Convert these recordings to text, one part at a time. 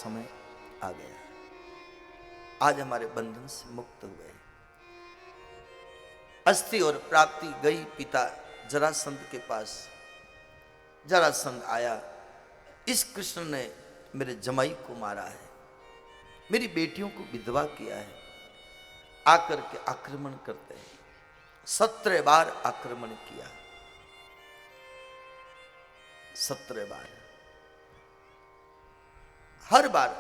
समय आ गया। आज हमारे बंधन से मुक्त हुए। अस्थि और प्राप्ति गई पिता जरासंध के पास। जरासंध आया, इस कृष्ण ने मेरे जमाई को मारा है, मेरी बेटियों को विधवा किया है। आकर के आक्रमण करते हैं। 17 बार आक्रमण किया, 17 बार। हर बार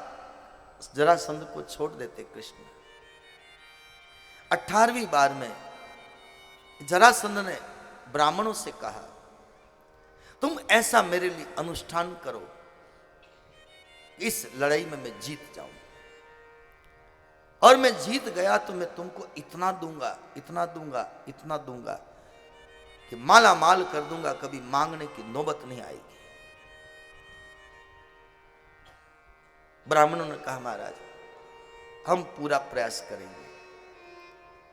जरासंध को छोड़ देते कृष्ण। 18वीं बार में जरासंध ने ब्राह्मणों से कहा, तुम ऐसा मेरे लिए अनुष्ठान करो, इस लड़ाई में मैं जीत जाऊं, और मैं जीत गया तो मैं तुमको इतना दूंगा, इतना दूंगा, इतना दूंगा कि माला माल कर दूंगा, कभी मांगने की नौबत नहीं आएगी। ब्राह्मणों ने कहा, महाराज हम पूरा प्रयास करेंगे।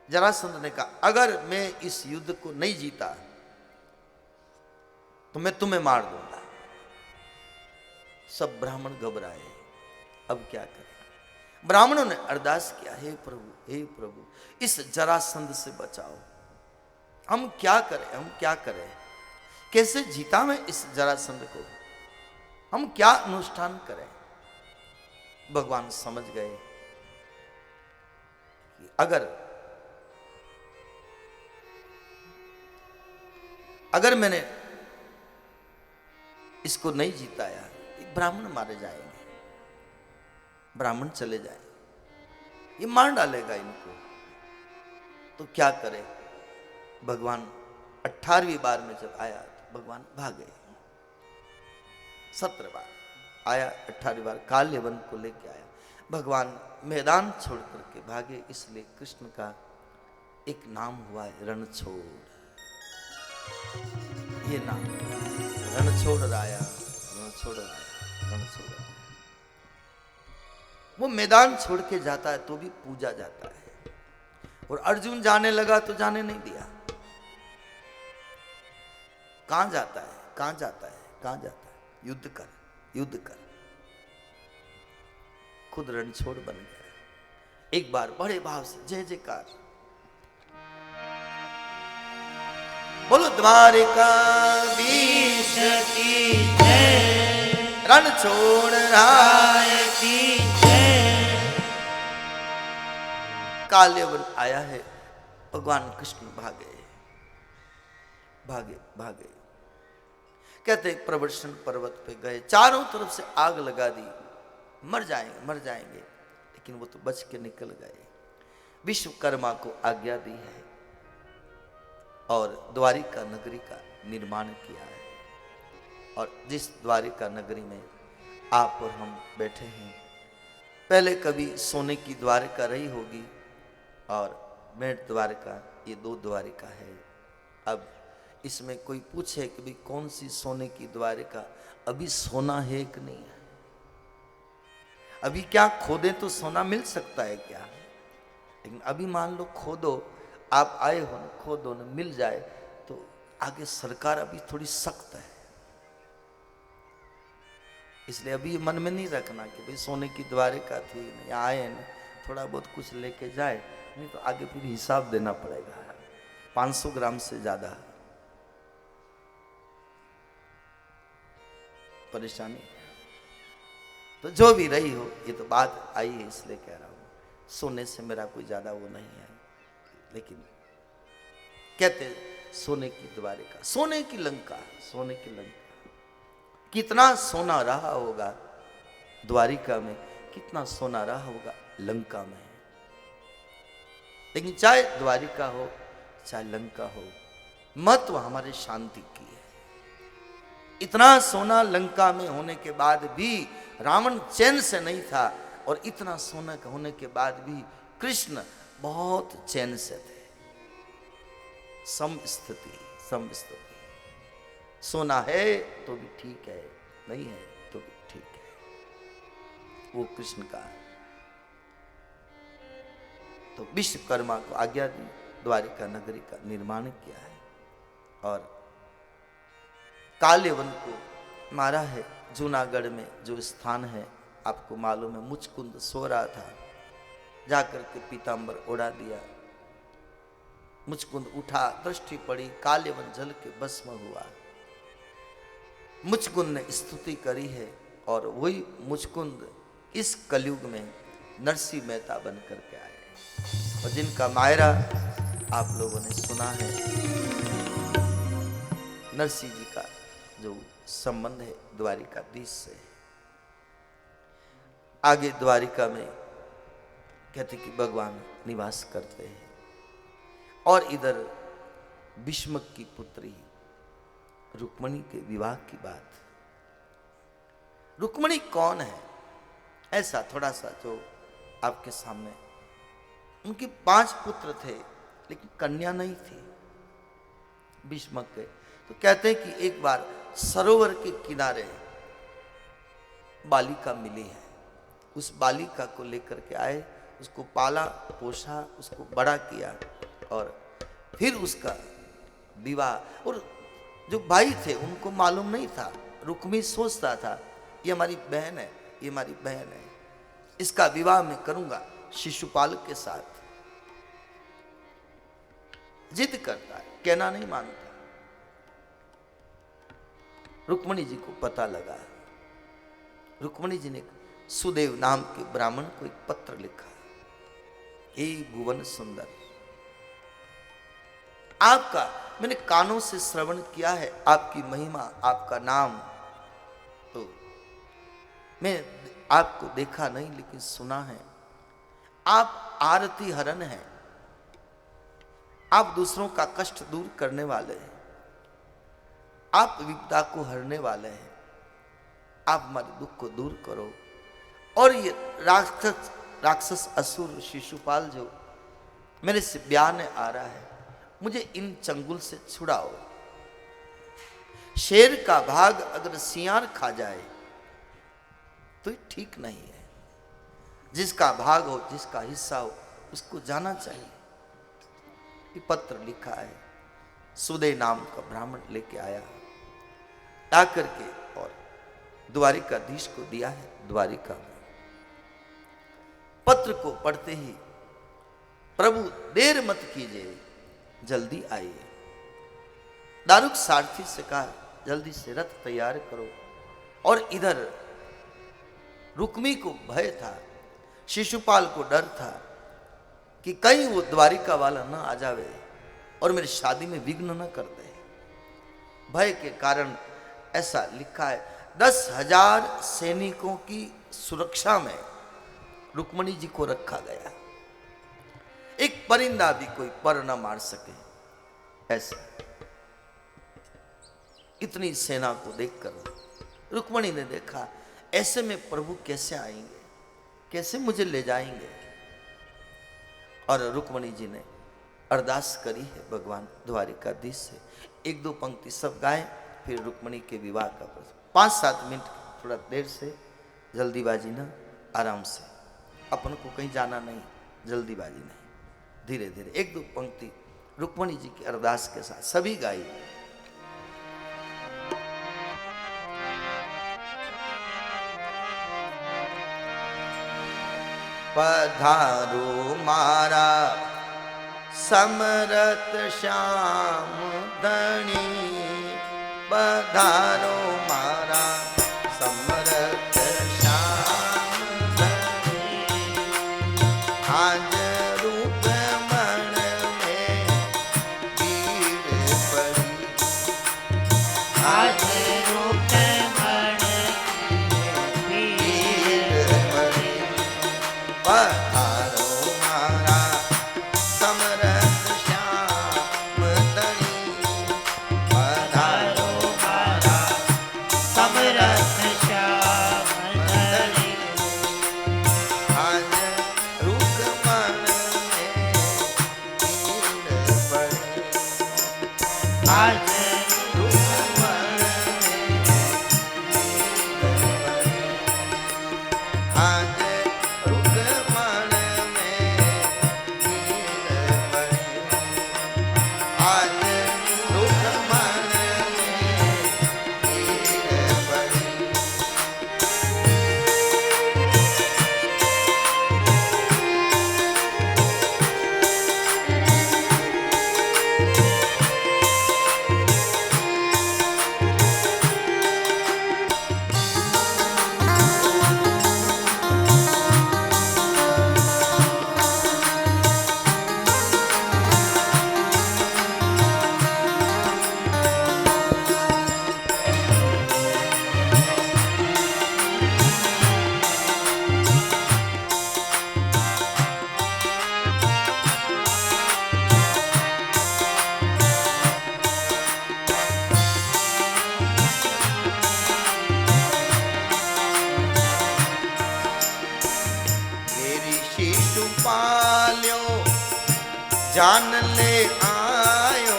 जरासंध ने कहा, अगर मैं इस युद्ध को नहीं जीता तो मैं तुम्हें मार दूंगा। सब ब्राह्मण घबराए, अब क्या करें। ब्राह्मणों ने अरदास किया, हे प्रभु, हे प्रभु, इस जरासंध से बचाओ। हम क्या करें, हम क्या करें, कैसे जीता मैं इस जरासंध को, हम क्या अनुष्ठान करें। भगवान समझ गए कि अगर मैंने इसको नहीं जीताया, ब्राह्मण मारे जाएंगे, ब्राह्मण चले जाएंगे, ये मार डालेगा इनको, तो क्या करे। भगवान 18वीं बार में जब आया तो भगवान भागे। 17 बार आया, 18वीं बार काल्यवन को लेके आया। भगवान मैदान छोड़ करके भागे, इसलिए कृष्ण का एक नाम हुआ है रणछोड़। ये नाम रणछोड़ राया, रणछोड़ राया, रणछोड़ राया। वो मैदान छोड़ के जाता है तो भी पूजा जाता है, और अर्जुन जाने लगा तो जाने नहीं दिया। कहां जाता है, कहां जाता है, कहां जाता है, युद्ध कर, युद्ध कर। खुद रणछोड़ बन गया। एक बार बड़े भाव से जय जयकार बोलो, द्वारिकाधीश की जय, रणछोड़ राय की जय। काल्यवन आया है, भगवान कृष्ण भागे, भागे, भागे। कहते प्रवर्षण पर्वत पे गए, चारों तरफ से आग लगा दी, मर जाएंगे, मर जाएंगे, लेकिन वो तो बच के निकल गए। विश्वकर्मा को आज्ञा दी है और द्वारिका नगरी का निर्माण किया है। और जिस द्वारिका नगरी में आप और हम बैठे हैं, पहले कभी सोने की द्वारिका रही होगी और मेट द्वारिका, ये 2 द्वारिका है। अब इसमें कोई पूछे कि भाई कौन सी सोने की द्वारिका, अभी सोना है कि नहीं है। अभी क्या खोदे तो सोना मिल सकता है क्या, लेकिन अभी मान लो खोदो, आप आए हो ना, खोदो ना, मिल जाए तो आगे सरकार अभी थोड़ी सख्त है। इसलिए अभी मन में नहीं रखना कि भाई सोने की द्वारिका थी, यहाँ आए ना, थोड़ा बहुत कुछ लेके जाए, नहीं तो आगे फिर हिसाब देना पड़ेगा। 500 ग्राम से ज्यादा परेशानी। तो जो भी रही हो, ये तो बात आई है इसलिए कह रहा हूं। सोने से मेरा कोई ज्यादा वो नहीं है, लेकिन कहते सोने की द्वारिका, सोने की लंका, सोने की लंका। कितना सोना रहा होगा द्वारिका में, कितना सोना रहा होगा लंका में। लेकिन चाहे द्वारिका हो चाहे लंका हो, महत्व हमारे शांति की है। इतना सोना लंका में होने के बाद भी रावण चैन से नहीं था, और इतना सोना होने के बाद भी कृष्ण बहुत चैन से थे। समस्थिति, समस्थिति। सोना है तो भी ठीक है, नहीं है तो भी ठीक है, वो कृष्ण का है। तो विश्वकर्मा को आज्ञा दी, द्वारिका नगरी का निर्माण किया है, और काल्यवन को मारा है। जूनागढ़ में जो स्थान है आपको मालूम है मुचकुंद सो रहा था, जाकर के पीतांबर उड़ा दिया। मुचकुंद उठा, दृष्टि पड़ी, कालेवन जल के भस्म हुआ। मुचकुंद ने स्तुति करी है और वही मुचकुंद इस कलयुग में नरसिंह मेहता बन करके आए और जिनका मायरा आप लोगों ने सुना है। नरसिंह जी का जो संबंध है द्वारिकाधीश से। आगे द्वारिका में कहते कि भगवान निवास करते हैं और इधर भीष्म की पुत्री रुक्मणी के विवाह की बात। रुक्मणी कौन है, ऐसा थोड़ा सा जो आपके सामने। उनके 5 पुत्र थे लेकिन कन्या नहीं थी भीष्म के। तो कहते हैं कि एक बार सरोवर के किनारे बालिका मिली है, उस बालिका को लेकर के आए, उसको पाला पोषा, उसको बड़ा किया और फिर उसका विवाह। और जो भाई थे उनको मालूम नहीं था, रुक्मी सोचता था ये हमारी बहन है, ये हमारी बहन है, इसका विवाह मैं करूंगा शिशुपाल के साथ। जिद करता है, कहना नहीं मानता। रुक्मणी जी को पता लगा। रुक्मणी जी ने सुदेव नाम के ब्राह्मण को एक पत्र लिखा, हे भुवन सुंदर, आपका मैंने कानों से श्रवण किया है, आपकी महिमा, आपका नाम। तो मैं आपको देखा नहीं लेकिन सुना है। आप आरती हरण हैं, आप दूसरों का कष्ट दूर करने वाले हैं, आप विपदा को हरने वाले हैं, आप हमारे दुख को दूर करो। और ये राक्षस असुर शिशुपाल जो मेरे से ब्याने आ रहा है, मुझे इन चंगुल से छुड़ाओ। शेर का भाग अगर सियार खा जाए तो ये ठीक नहीं है। जिसका भाग हो, जिसका हिस्सा हो, उसको जाना चाहिए। ये पत्र लिखा है, सुदेव नाम का ब्राह्मण लेके आया, आकर के और द्वारिकाधीश को दिया है। द्वारिका में पत्र को पढ़ते ही, प्रभु देर मत कीजिए, जल्दी आइए। दारुक सारथी से कहा जल्दी से रथ तैयार करो। और इधर रुक्मी को भय था, शिशुपाल को डर था कि कहीं वो द्वारिका वाला ना आ जावे और मेरी शादी में विघ्न न कर दे। भय के कारण ऐसा लिखा है, 10,000 सैनिकों की सुरक्षा में रुक्मणी जी को रखा गया। एक परिंदा भी कोई पर न मार सके, ऐसा। इतनी सेना को देखकर रुक्मणी ने देखा, ऐसे में प्रभु कैसे आएंगे, कैसे मुझे ले जाएंगे। और रुक्मणी जी ने अरदास करी है भगवान द्वारिकाधीश से। 1-2 पंक्ति सब गाए, फिर रुक्मणी के विवाह का 5-7 मिनट, थोड़ा देर से, जल्दीबाजी ना, आराम से। अपन को कहीं जाना नहीं, जल्दीबाजी नहीं, धीरे धीरे 1-2 पंक्ति रुक्मणी जी की अरदास के साथ सभी गाई। पधारो मारा समरथ श्याम धनी, पधारो मारा समरथ श्याम धनी। आज रूप मन में भीड़ पड़ी, आज रूप मन में भीड़ पड़ी। पधारो मारा समरथ श्याम धनी, पधारो मारा समरथ श्याम धनी। आज रूप मन में भीड़ पड़ी, आज रूप मन में भीड़ पड़ी। आज रूप मन पाल्यो जान ले आयो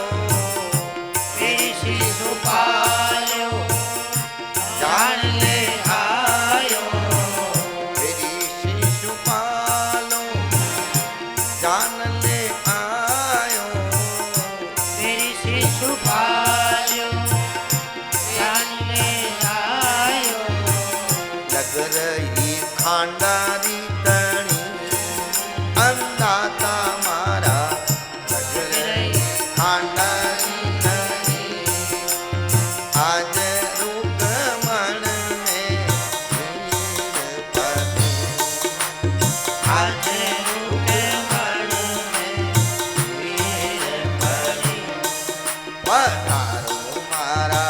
तेरी शिशु पाल्यो जान ले आयो तेरी शिशु पालो जान ले आयो तेरी शिशु पाल्यो जान ले आयो लग रही खांडारी तणी अंदाता मारा लग रही खांडारी तणी आज रूप मन में हीर पड़ी आज रूप मन में वीर पड़ी पधारो मारा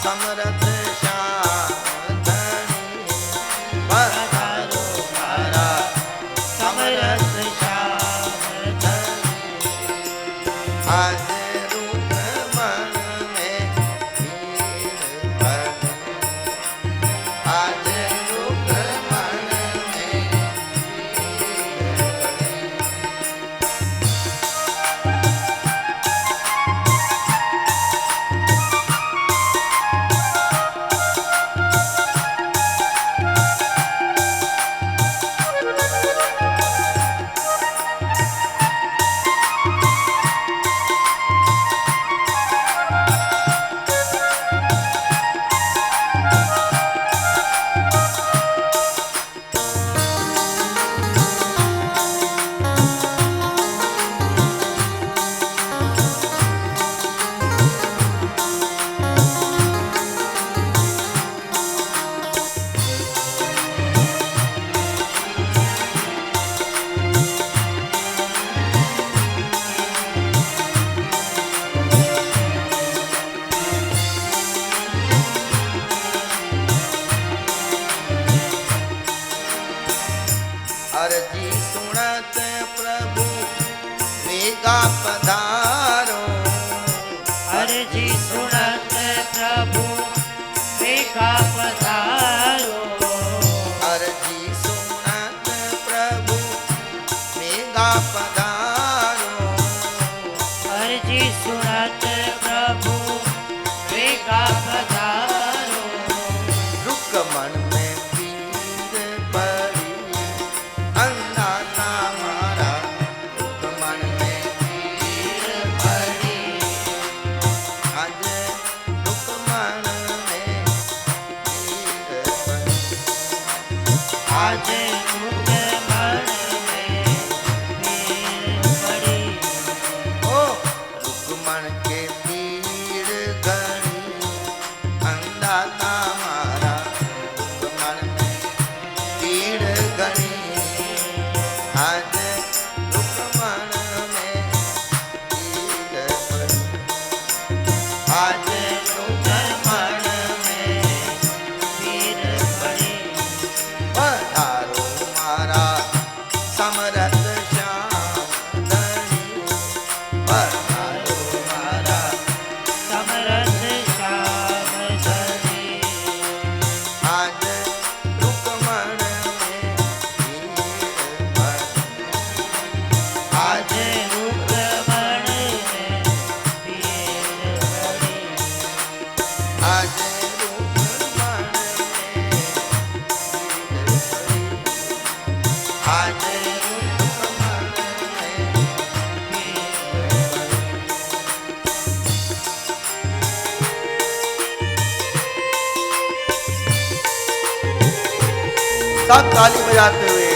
समरथ श्याम धनी पधारो मारा समरथ श्याम आज रूप मन में हीर पड़ी आज रूप मन में हीर पड़ी अर्जी सुनत प्रभु मेगा पधारो अर्जी सुनत प्रभु देखा पधारो अर्जी सुनत प्रभु मेगा पधारो अर्जी सुनत प्रभु देखा पधारो रुक मन में पीर पड़ी अंदाता मारा रुक मन में पीर पड़ी आज रुक मन में पीर पड़ी आज रूप मन में वीर पड़ी ओ रुकमण के पीर गणी अंदाता मारा रुकमण में पीर गणी आज रुकमण में पीर पड़ी आज रुकमण में वीर पड़ी पधारो मारा समरथ श्याम धनी पधारो मारा समरथ श्याम धनी आज रुकमण में हीर पड़ी आज रूप मन में वीर पड़ी आज रुकमण में हीर पड़ी आज रुकमण में हीर पड़ी सब ताली बजाते हुए